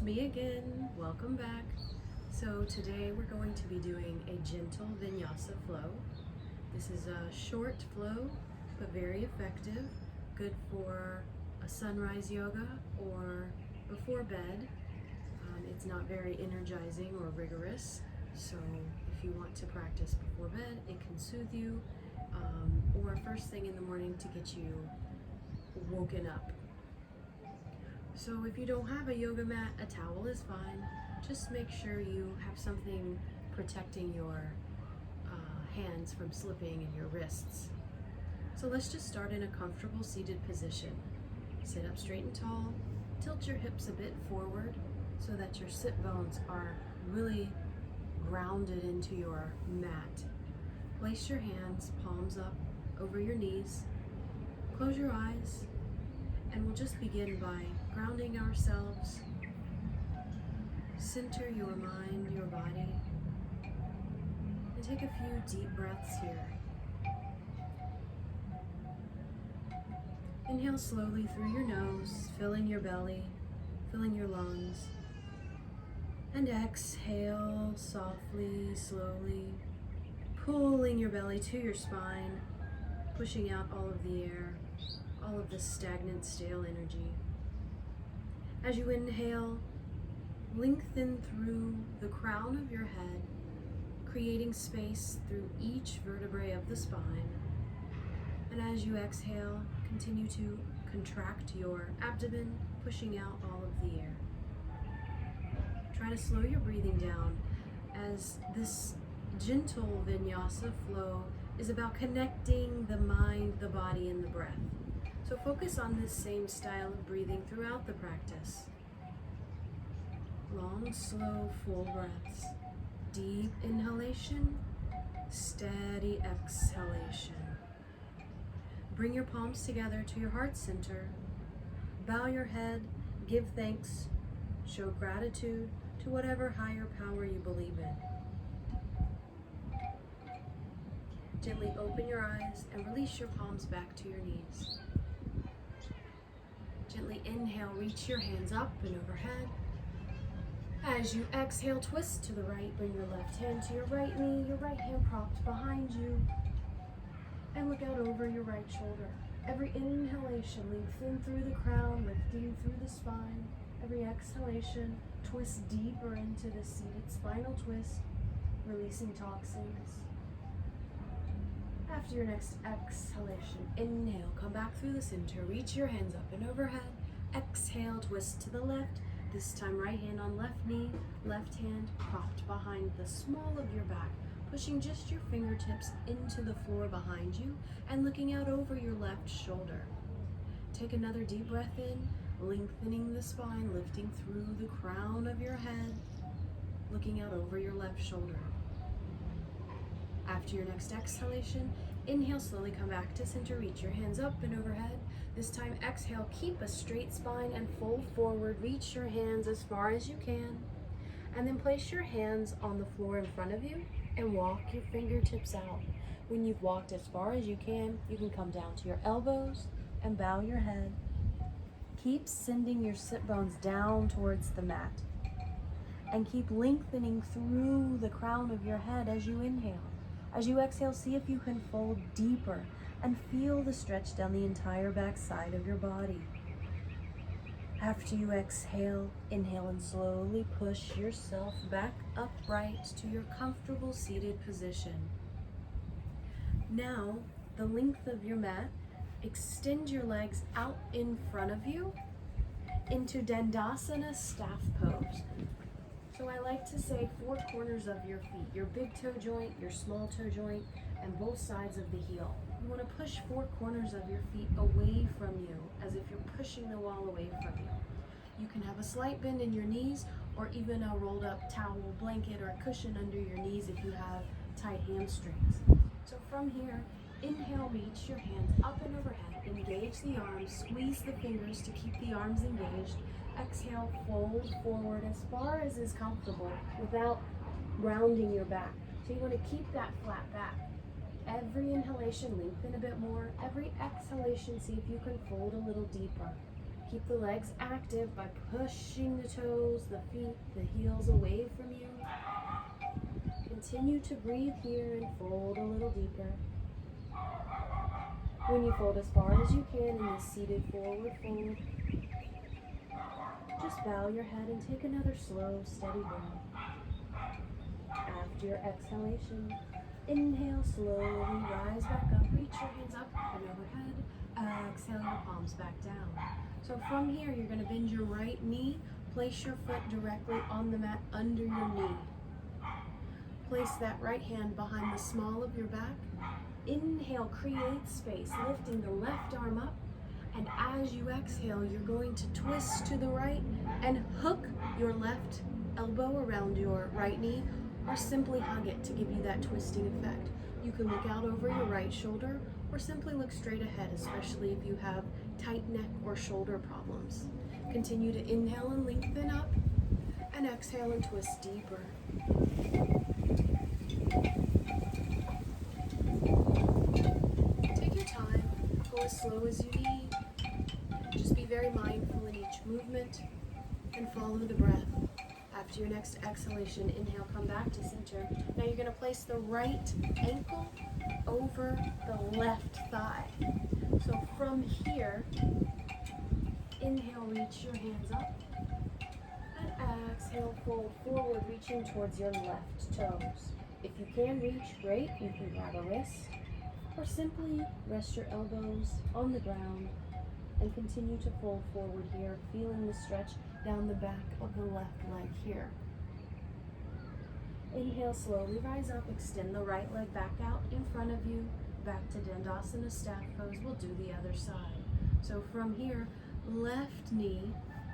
Me again. Welcome back. So today we're going to be doing a gentle Vinyasa flow. This is a short flow, but very effective. Good for a sunrise yoga or before bed. It's not very energizing or rigorous. So if you want to practice before bed, it can soothe you, or first thing in the morning to get you woken up. So if you don't have a yoga mat, a towel is fine. Just make sure you have something protecting your hands from slipping and your wrists. So let's just start in a comfortable seated position. Sit up straight and tall. Tilt your hips a bit forward so that your sit bones are really grounded into your mat. Place your hands, palms up over your knees. Close your eyes. And we'll just begin by grounding ourselves. Center your mind, your body, and take a few deep breaths here. Inhale slowly through your nose, filling your belly, filling your lungs. And exhale softly, slowly, pulling your belly to your spine, pushing out all of the air, all of the stagnant, stale energy. As you inhale, lengthen through the crown of your head, creating space through each vertebrae of the spine. And as you exhale, continue to contract your abdomen, pushing out all of the air. Try to slow your breathing down, as this gentle Vinyasa flow is about connecting the mind, the body, and the breath. So focus on this same style of breathing throughout the practice. Long, slow, full breaths. Deep inhalation, steady exhalation. Bring your palms together to your heart center. Bow your head, give thanks, show gratitude to whatever higher power you believe in. Gently open your eyes and release your palms back to your knees. Gently inhale, reach your hands up and overhead. As you exhale, twist to the right, bring your left hand to your right knee, your right hand propped behind you, and look out over your right shoulder. Every inhalation, lengthen through the crown, lifting through the spine. Every exhalation, twist deeper into the seated spinal twist, releasing toxins. After your next exhalation, inhale, come back through the center, reach your hands up and overhead. Exhale, twist to the left. This time right hand on left knee, left hand propped behind the small of your back, pushing just your fingertips into the floor behind you and looking out over your left shoulder. Take another deep breath in, lengthening the spine, lifting through the crown of your head, looking out over your left shoulder. After your next exhalation, inhale, slowly come back to center, reach your hands up and overhead. This time exhale, keep a straight spine and fold forward, reach your hands as far as you can, and then place your hands on the floor in front of you and walk your fingertips out. When you've walked as far as you can come down to your elbows and bow your head. Keep sending your sit bones down towards the mat, and keep lengthening through the crown of your head as you inhale. As you exhale, see if you can fold deeper and feel the stretch down the entire back side of your body. After you exhale, inhale and slowly push yourself back upright to your comfortable seated position. Now, the length of your mat, extend your legs out in front of you into Dandasana staff pose. So I like to say 4 corners of your feet, your big toe joint, your small toe joint, and both sides of the heel. You want to push 4 corners of your feet away from you, as if you're pushing the wall away from you. You can have a slight bend in your knees, or even a rolled up towel, blanket, or cushion under your knees if you have tight hamstrings. So from here, inhale, reach your hands up and overhead, engage the arms, squeeze the fingers to keep the arms engaged. Exhale, fold forward as far as is comfortable without rounding your back. So you want to keep that flat back. Every inhalation, lengthen a bit more. Every exhalation, see if you can fold a little deeper. Keep the legs active by pushing the toes, the feet, the heels away from you. Continue to breathe here and fold a little deeper. When you fold as far as you can in this seated forward fold, just bow your head and take another slow, steady breath. After your exhalation, inhale, slowly rise back up, reach your hands up and overhead. Exhale your palms back down. So from here, you're going to bend your right knee, place your foot directly on the mat under your knee. Place that right hand behind the small of your back. Inhale, create space, lifting the left arm up. And as you exhale, you're going to twist to the right and hook your left elbow around your right knee, or simply hug it to give you that twisting effect. You can look out over your right shoulder or simply look straight ahead, especially if you have tight neck or shoulder problems. Continue to inhale and lengthen up, and exhale and twist deeper. Take your time, go as slow as you need. Just be very mindful in each movement and follow the breath. After your next exhalation, inhale, come back to center. Now you're going to place the right ankle over the left thigh. So from here, inhale, reach your hands up. And exhale, fold forward, reaching towards your left toes. If you can reach, great. You can grab a wrist or simply rest your elbows on the ground and continue to fold forward here, feeling the stretch down the back of the left leg here. Inhale, slowly rise up, extend the right leg back out in front of you, back to Dandasana staff pose. We'll do the other side. So from here, left knee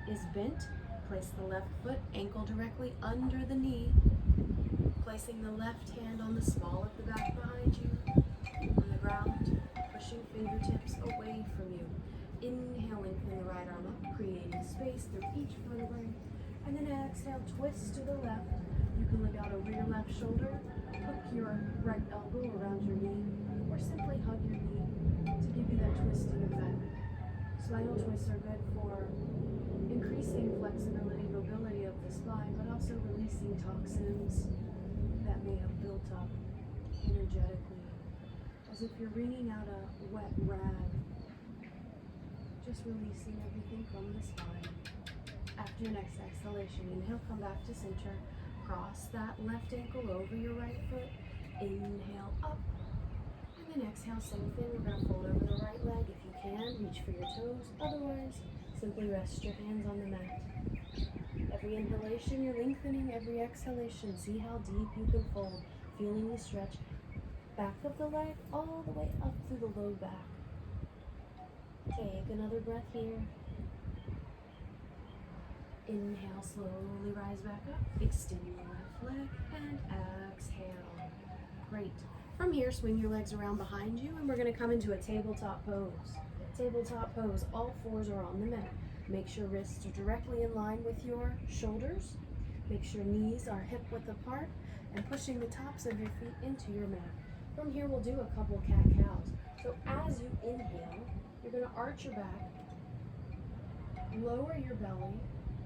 is bent. Place the left foot, ankle directly under the knee, placing the left hand on the small of the back behind you, on the ground, pushing fingertips away from you. Inhale, lengthen the right arm up, creating space through each vertebrae. And then exhale, twist to the left. You can look out over your left shoulder, hook your right elbow around your knee, or simply hug your knee to give you that twisting effect. Spinal twists are good for increasing flexibility, mobility of the spine, but also releasing toxins that may have built up energetically. As if you're wringing out a wet rag, just releasing everything from the spine. After your next exhalation, inhale, come back to center. Cross that left ankle over your right foot. Inhale up. And then exhale, same thing. We're going to fold over the right leg if you can. Reach for your toes. Otherwise, simply rest your hands on the mat. Every inhalation, you're lengthening. Every exhalation, see how deep you can fold. Feeling the stretch. Back of the leg all the way up through the low back. Take another breath here. Inhale, slowly rise back up. Extend your left leg and exhale. Great. From here, swing your legs around behind you and we're going to come into a tabletop pose. Tabletop pose, all fours are on the mat. Make sure wrists are directly in line with your shoulders. Make sure knees are hip width apart and pushing the tops of your feet into your mat. From here, we'll do a couple cat-cows. So as you inhale, you're going to arch your back, lower your belly,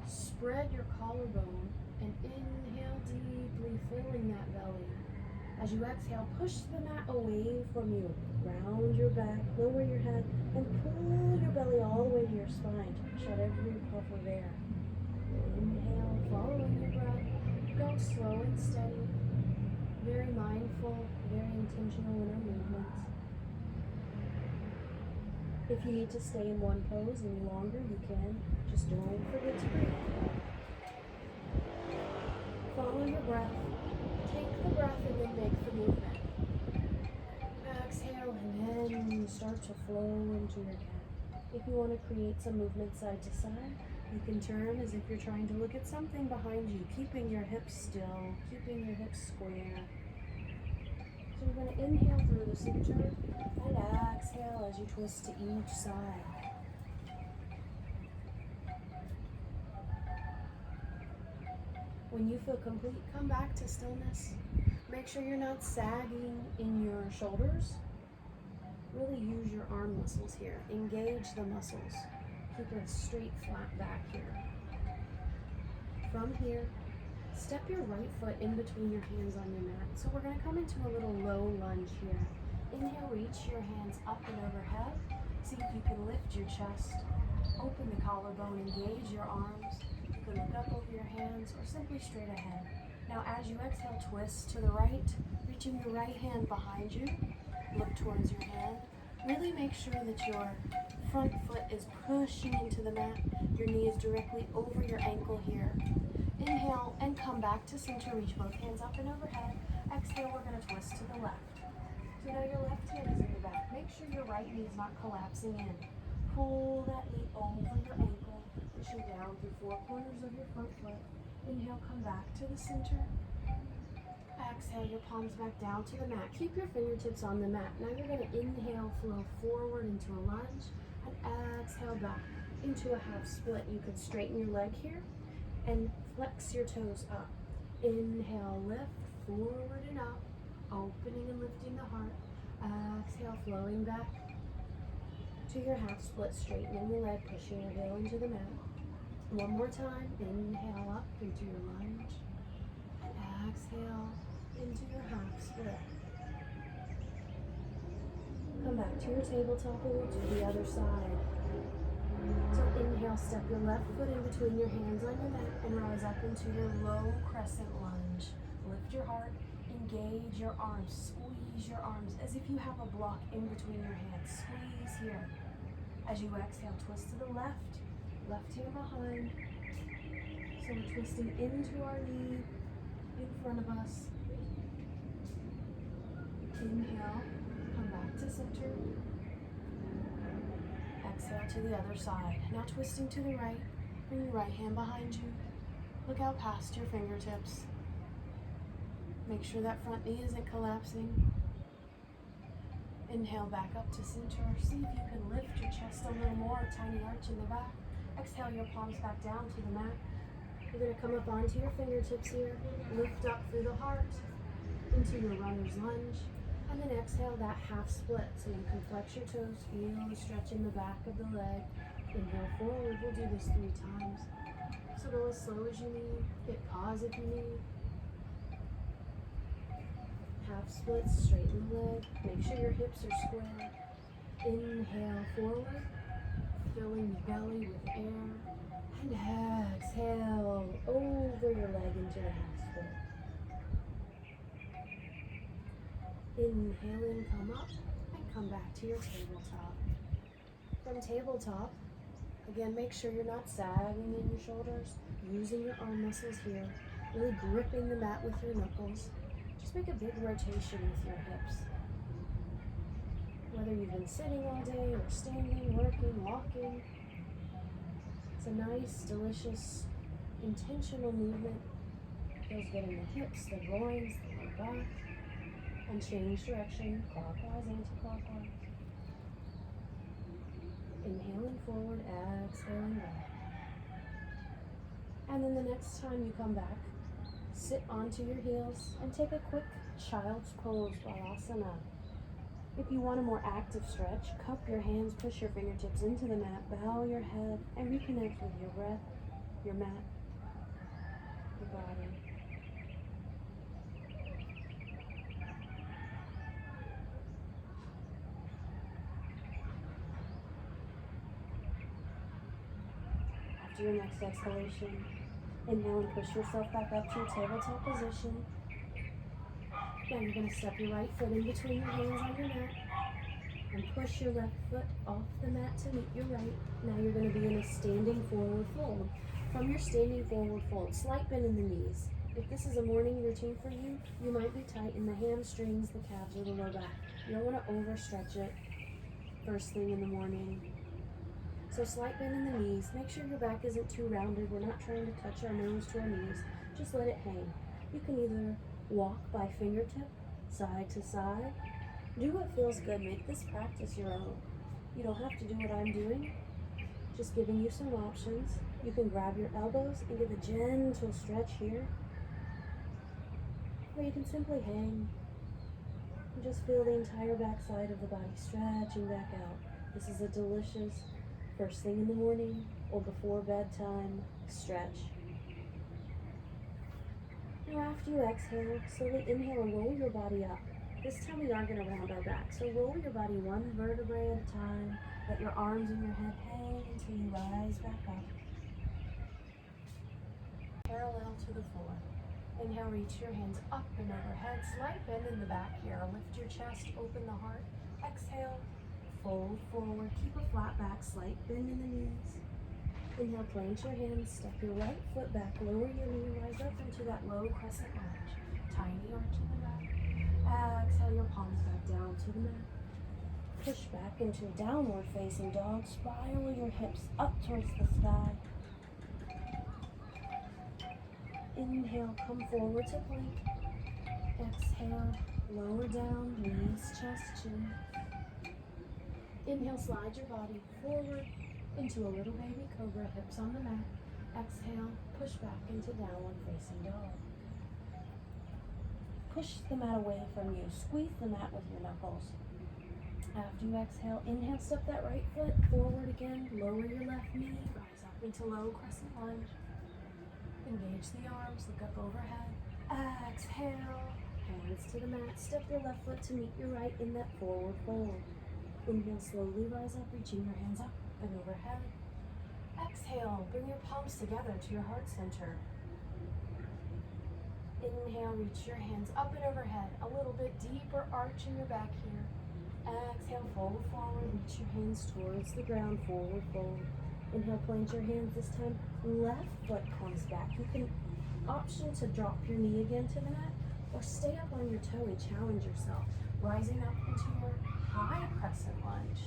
spread your collarbone, and inhale deeply, filling that belly. As you exhale, push the mat away from you. Round your back, lower your head, and pull your belly all the way to your spine to shut every puff of air. Inhale, following your breath. Go slow and steady. Very mindful, very intentional in our movements. If you need to stay in one pose any longer, you can. Just don't forget to breathe. Follow your breath. Take the breath and then make the movement. Exhale and then start to flow into your cat. If you want to create some movement side to side, you can turn as if you're trying to look at something behind you, keeping your hips still, keeping your hips square. So you're going to inhale through the center and exhale as you twist to each side. When you feel complete, come back to stillness. Make sure you're not sagging in your shoulders. Really use your arm muscles here. Engage the muscles. Keep a straight flat back here. From here, step your right foot in between your hands on your mat. So we're going to come into a little low lunge here. Inhale, reach your hands up and overhead. See if you can lift your chest. Open the collarbone, engage your arms. You can look up over your hands or simply straight ahead. Now as you exhale, twist to the right, reaching your right hand behind you. Look towards your hand. Really make sure that your front foot is pushing into the mat. Your knee is directly over your ankle here. Inhale and come back to center. Reach both hands up and overhead. Exhale, we're going to twist to the left. So now your left hand is in the back. Make sure your right knee is not collapsing in. Pull that knee over your ankle, pushing down through four corners of your front foot. Inhale, come back to the center. Exhale, your palms back down to the mat. Keep your fingertips on the mat. Now you're going to inhale, flow forward into a lunge, and exhale back into a half split. You can straighten your leg here and flex your toes up. Inhale, lift, forward and up, opening and lifting the heart. Exhale, flowing back to your half split, straightening the leg, pushing your heel into the mat. One more time, inhale up into your lunge, and exhale into your half split. Come back to your tabletop and we'll do the other side. So inhale, step your left foot in between your hands on your mat and rise up into your low crescent lunge. Lift your heart, engage your arms, squeeze your arms as if you have a block in between your hands. Squeeze here. As you exhale, twist to the left hand behind. So we're twisting into our knee in front of us. Inhale, come back to center. Exhale to the other side. Now twisting to the right, bring your right hand behind you. Look out past your fingertips. Make sure that front knee isn't collapsing. Inhale back up to center. See if you can lift your chest a little more, a tiny arch in the back. Exhale your palms back down to the mat. You're going to come up onto your fingertips here. Lift up through the heart into your runner's lunge. And then exhale that half split so you can flex your toes, feel the stretch in the back of the leg. Inhale forward. We'll do this 3 times. So go as slow as you need. Hit pause if you need. Half split, straighten the leg. Make sure your hips are square. Inhale forward, filling the belly with air. And exhale over your leg into the half split. Inhale in, come up, and come back to your tabletop. From tabletop, again, make sure you're not sagging in your shoulders, using your arm muscles here, really gripping the mat with your knuckles. Just make a big rotation with your hips. Whether you've been sitting all day or standing, working, walking, it's a nice, delicious, intentional movement. Feels good in the hips, the groins, the lower back. And change direction, clockwise, anti-clockwise. Inhaling forward, exhaling back. And then the next time you come back, sit onto your heels and take a quick child's pose, Vinyasa. If you want a more active stretch, cup your hands, push your fingertips into the mat, bow your head, and reconnect with your breath, your mat, your body. After your next exhalation, inhale and push yourself back up to your tabletop position. Now you're going to step your right foot in between your hands on your mat and push your left foot off the mat to meet your right. Now you're going to be in a standing forward fold. From your standing forward fold, slight bend in the knees. If this is a morning routine for you, you might be tight in the hamstrings, the calves, or the low back. You don't want to overstretch it first thing in the morning. So slight bend in the knees. Make sure your back isn't too rounded. We're not trying to touch our nose to our knees. Just let it hang. You can either walk by fingertip, side to side. Do what feels good. Make this practice your own. You don't have to do what I'm doing. Just giving you some options. You can grab your elbows and give a gentle stretch here. Or you can simply hang. And just feel the entire back side of the body stretching back out. This is a delicious, First thing in the morning or before bedtime, stretch. Now after you exhale, slowly inhale and roll your body up. This time we are going to round our back. So roll your body one vertebrae at a time. Let your arms and your head hang until you rise back up. Parallel to the floor. Inhale, reach your hands up and overhead. Slight bend in the back here. Lift your chest, open the heart. Exhale, fold forward. Keep a flat back, slight bend in the knees. Inhale, plant your hands, step your right foot back, lower your knee, rise up into that low crescent lunge. Tiny arch in the back. Exhale your palms back down to the mat. Push back into a downward facing dog. Spiral your hips up towards the sky. Inhale, come forward to plank. Exhale, lower down, knees, chest, chin. Inhale, slide your body forward into a little baby cobra, hips on the mat. Exhale, push back into downward facing dog. Push the mat away from you. Squeeze the mat with your knuckles. After you exhale, inhale, step that right foot forward again. Lower your left knee, rise up into low crescent lunge. Engage the arms, look up overhead. Exhale, hands to the mat. Step your left foot to meet your right in that forward fold. Inhale, slowly rise up, reaching your hands up and overhead. Exhale, bring your palms together to your heart center. Inhale, reach your hands up and overhead. A little bit deeper arch in your back here. Exhale, fold forward, reach your hands towards the ground, forward fold. Inhale, plant your hands. This time, left foot comes back. You can option to drop your knee again to the mat or stay up on your toe and challenge yourself, rising up into your high crescent lunge.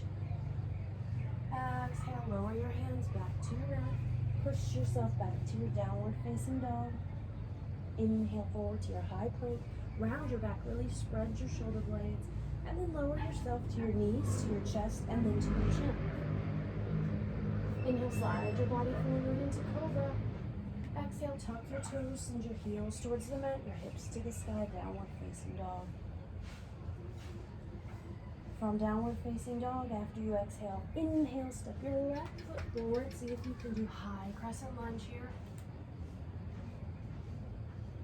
Exhale, lower your hands back to your mat. Push yourself back to your downward facing dog. Inhale forward to your high plank. Round your back, really spread your shoulder blades. And then lower yourself to your knees, to your chest, and then to your chin. Inhale, slide your body forward into cobra. Exhale, tuck your toes, send your heels towards the mat, your hips to the sky, downward facing dog. From downward facing dog, after you exhale, inhale, step your left foot forward. See if you can do high crescent lunge here.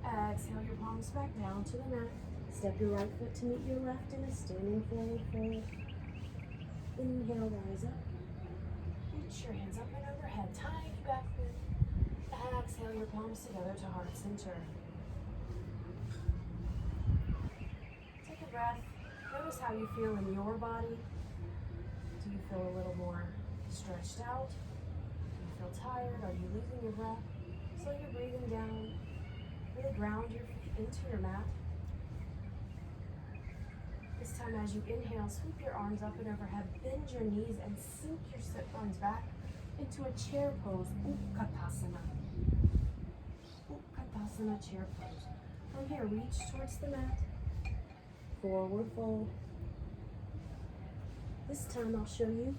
Exhale your palms back down to the mat. Step your right foot to meet your left in a standing forward fold. Inhale, rise up. Reach your hands up and overhead. Tiny back bend. Exhale your palms together to heart center. Take a breath. Notice how you feel in your body. Do you feel a little more stretched out? Do you feel tired? Are you losing your breath? Slow your breathing down. Really ground your feet into your mat. This time as you inhale, sweep your arms up and overhead, bend your knees and sink your sit bones back into a chair pose, Utkatasana. Utkatasana chair pose. From here, reach towards the mat, forward fold. This time I'll show you,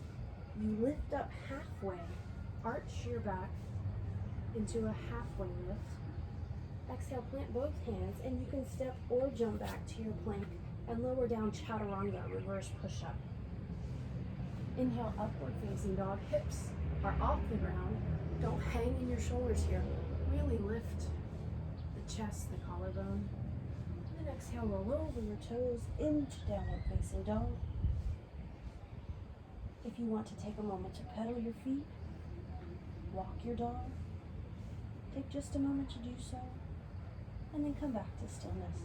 you lift up halfway, arch your back into a halfway lift. Exhale, plant both hands, and you can step or jump back to your plank and lower down chaturanga, reverse push-up. Inhale, upward facing dog. Hips are off the ground. Don't hang in your shoulders here. Really lift the chest, the collarbone. And then exhale, roll over your toes into downward facing dog. If you want to take a moment to pedal your feet, walk your dog, take just a moment to do so, and then come back to stillness.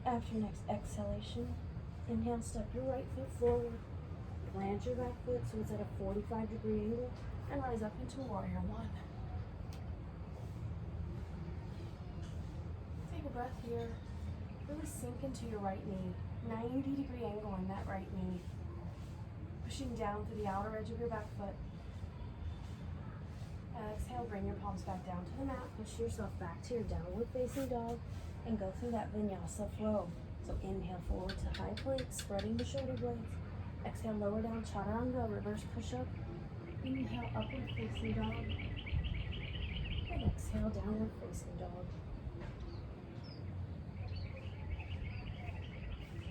After your next exhalation, inhale, step your right foot forward, plant your back foot so it's at a 45-degree angle, and rise up into warrior one. Take a breath here. Really sink into your right knee. 90-degree angle in that right knee. Pushing down to the outer edge of your back foot. Exhale, bring your palms back down to the mat. Push yourself back to your downward facing dog and go through that Vinyasa flow. So inhale forward to high plank, spreading the shoulder blades. Exhale, lower down chaturanga, reverse push-up. Inhale, upward facing dog. And exhale, downward facing dog.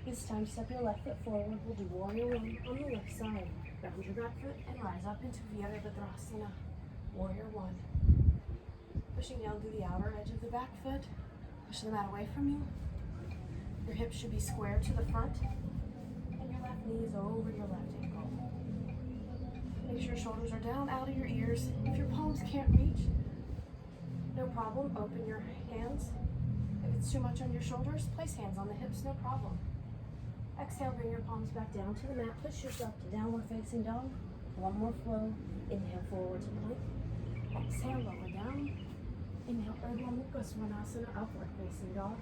This time, step your left foot forward. We'll do warrior one on the left side. Ground your back foot and rise up into Virabhadrasana, Warrior One. Pushing down through the outer edge of the back foot. Push the mat away from you. Your hips should be square to the front, and your left knee is over your left ankle. Make sure your shoulders are down out of your ears. If your palms can't reach, no problem. Open your hands. If it's too much on your shoulders, place hands on the hips, no problem. Exhale, bring your palms back down to the mat. Push yourself to downward facing dog. One more flow. Inhale, forward to plank. Exhale, lower down. Inhale, Urdhva Mukha Svanasana, upward facing dog.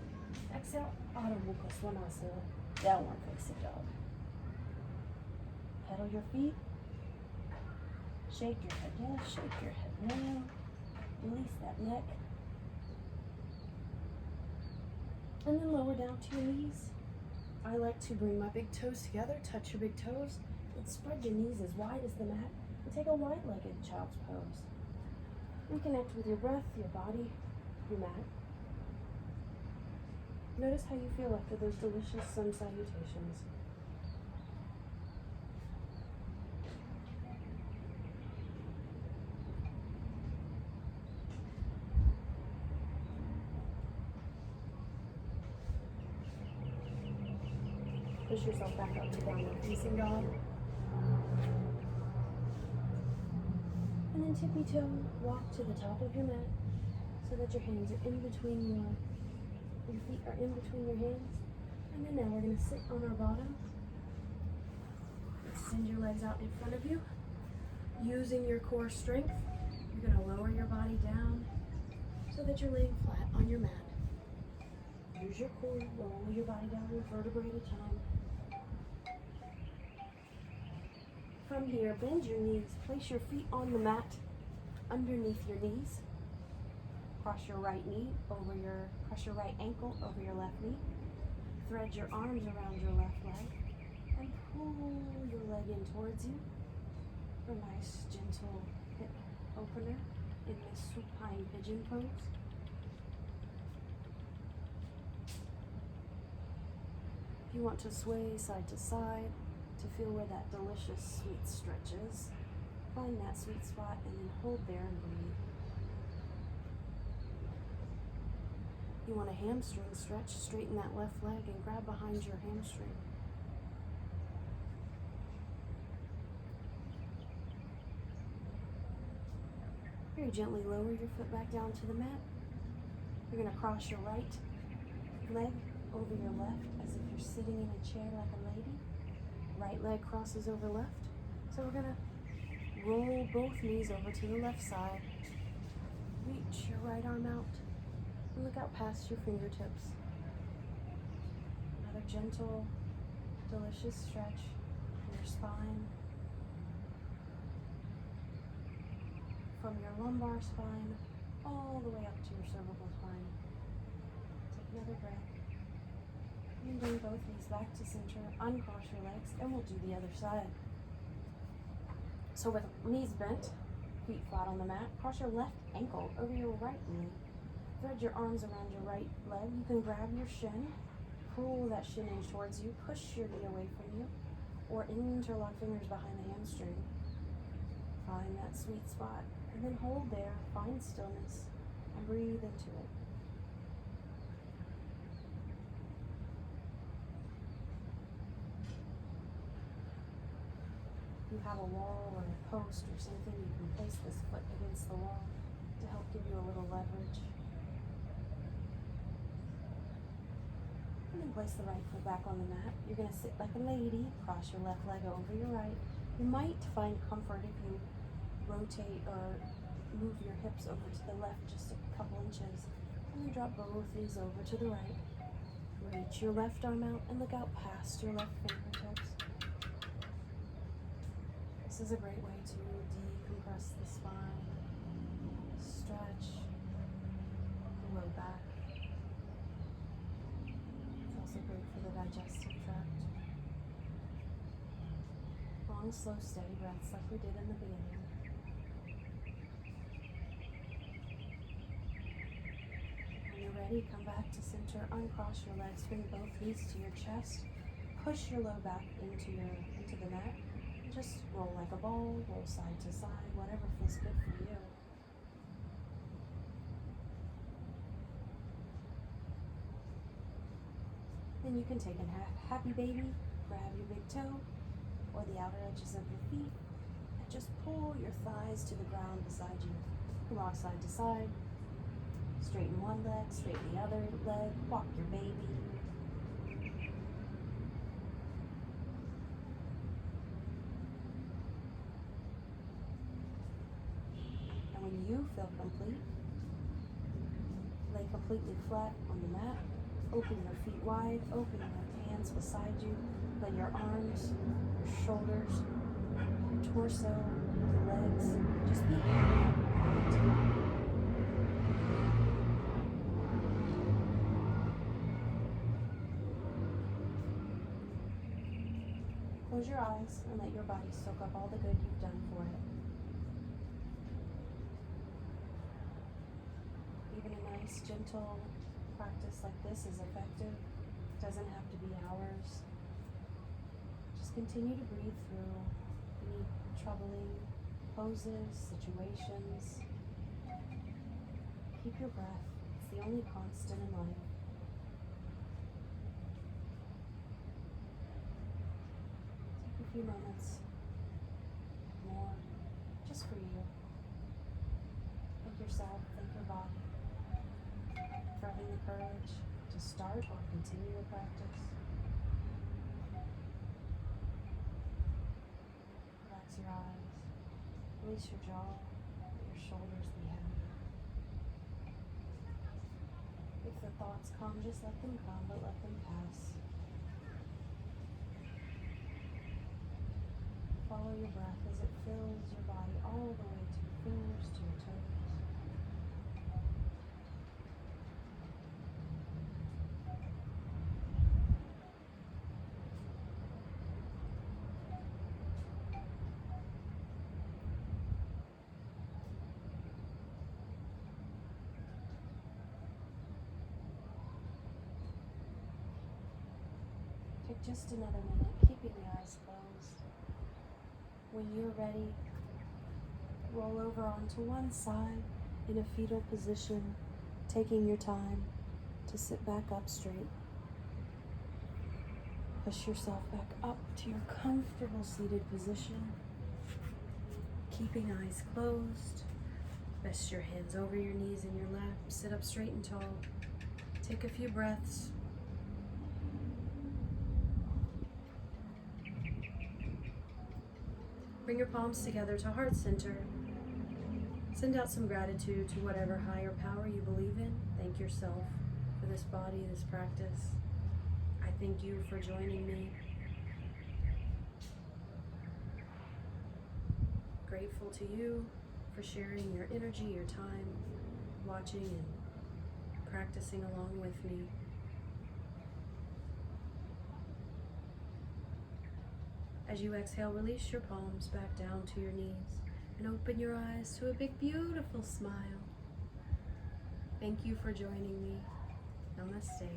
Exhale, Adho Mukha Svanasana, downward facing dog. Pedal your feet. Shake your head yes, shake your head no. Release that neck. And then lower down to your knees. I like to bring my big toes together, touch your big toes, and spread your knees as wide as the mat, and take a wide-legged child's pose. Reconnect with your breath, your body, your mat. Notice how you feel after those delicious sun salutations. Push yourself back up to downward facing dog. And then tippy-toe, walk to the top of your mat so that your hands are in between your feet are in between your hands. And then now we're going to sit on our bottom. Extend your legs out in front of you. Using your core strength, you're going to lower your body down so that you're laying flat on your mat. Use your core, roll your body down one vertebra at a time. From here, bend your knees. Place your feet on the mat underneath your knees. Cross your right ankle over your left knee. Thread your arms around your left leg and pull your leg in towards you for a nice gentle hip opener in this supine pigeon pose. If you want to sway side to side to feel where that delicious sweet stretches, find that sweet spot and then hold there and breathe. You want a hamstring stretch, straighten that left leg and grab behind your hamstring. Very gently lower your foot back down to the mat. You're going to cross your right leg over your left as if you're sitting in a chair like a lady. Right leg crosses over left. So we're going to roll both knees over to the left side. Reach your right arm out and look out past your fingertips. Another gentle, delicious stretch in your spine. From your lumbar spine all the way up to your cervical spine. Take another breath. And bring both knees back to center, uncross your legs, and we'll do the other side. So with knees bent, feet flat on the mat, cross your left ankle over your right knee. Thread your arms around your right leg. You can grab your shin, pull that shin in towards you, push your knee away from you, or interlock fingers behind the hamstring. Find that sweet spot, and then hold there, find stillness, and breathe into it. If you have a wall or a post or something, you can place this foot against the wall to help give you a little leverage. And then place the right foot back on the mat. You're going to sit like a lady, cross your left leg over your right. You might find comfort if you rotate or move your hips over to the left just a couple inches. And then drop both knees over to the right. Reach your left arm out and look out past your left fingertips. This is a great way to decompress the spine, stretch the low back. It's also great for the digestive tract. Long, slow, steady breaths like we did in the beginning. When you're ready, come back to center, uncross your legs, bring both knees to your chest, push your low back into the mat. Just roll like a ball, roll side to side, whatever feels good for you. Then you can take a happy baby, grab your big toe or the outer edges of your feet, and just pull your thighs to the ground beside you. Rock side to side, straighten one leg, straighten the other leg, walk your baby. And when you feel complete, lay completely flat on the mat. Open your feet wide, open your hands beside you, let your arms, your shoulders, your torso, your legs, just be here. Close your eyes and let your body soak up all the good you've done for it. Even a nice, gentle practice like this is effective. It doesn't have to be hours. Just continue to breathe through any troubling poses, situations. Keep your breath. It's the only constant in life. Take a few moments more just for you. Thank yourself, thank your body for having the courage to start or continue your practice. Relax your eyes, release your jaw, let your shoulders be heavy. If the thoughts come, just let them come, but let them pass. Follow your breath as it fills your body all the way to your fingers, to your toes. Take just another minute, keeping the eyes closed. When you're ready, roll over onto one side in a fetal position, taking your time to sit back up straight. Push yourself back up to your comfortable seated position, keeping eyes closed. Rest your hands over your knees in your lap. Sit up straight and tall. Take a few breaths. Bring your palms together to heart center. Send out some gratitude to whatever higher power you believe in. Thank yourself for this body, this practice. I thank you for joining me. Grateful to you for sharing your energy, your time, watching and practicing along with me. As you exhale, release your palms back down to your knees and open your eyes to a big, beautiful smile. Thank you for joining me. Namaste.